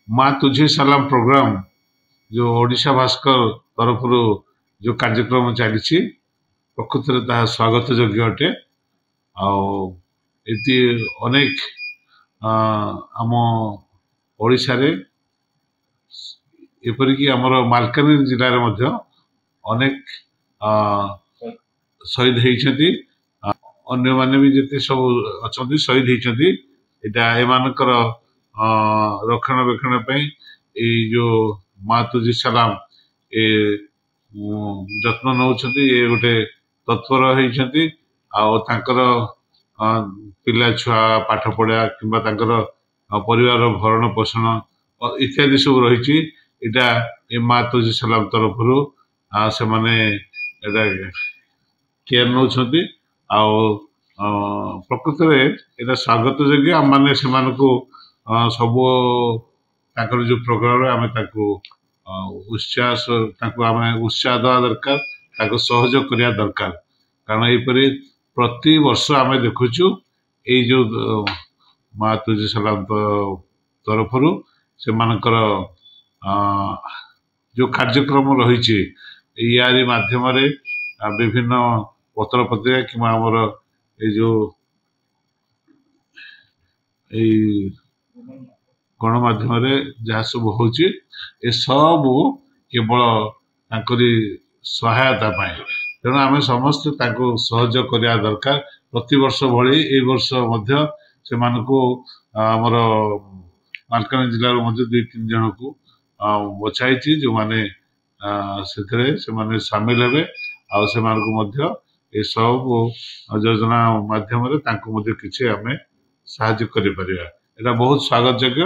माँ तुझे सलाम प्रोग्राम जो ओडिशा भास्कर तरफ जो कार्यक्रम चली प्रकृत में स्वागत योग्य अटे। आती अनेक आम ओडिशा रे एपरिकी आमर मालकानगिरी जिले में अनेक शहीद होती अन्य माने भी जिते सब अच्छा शहीद होती एमानकर रक्षणाबेक्षण जो माँ तुझे सलाम ए जत्न नौ गोटे तत्पर होती पिला छुआ पाठ पढ़ा कि परिवार भरण पोषण इत्यादि सब रही माँ तुझे सलाम तरफ से माने केयर नौ प्रकृत में स्वागत योग्य आम मैंने सब जो प्रोग्राम आम उत्साह दवा दरकार सहयोग करने दरकार कारण यहपरी प्रति वर्ष आम देखुचु ये जो माँ तुझे सलाम तरफ से जो कार्यक्रम रही यारी माध्यम विभिन्न पत्र पत्रिका कि आमर जो गणमाध्यम जहाँ सब हो सब केवल सहायता तेणु आम समस्त सहयोग करने दरकार प्रति वर्ष भली ए वर्ष से आमर मालकानगिरी जिले दुई तीन जन को बछाई जो माने से सामिल हे सब योजना माध्यम किसी आम साहाय्य कर बहुत स्वागत योग्य।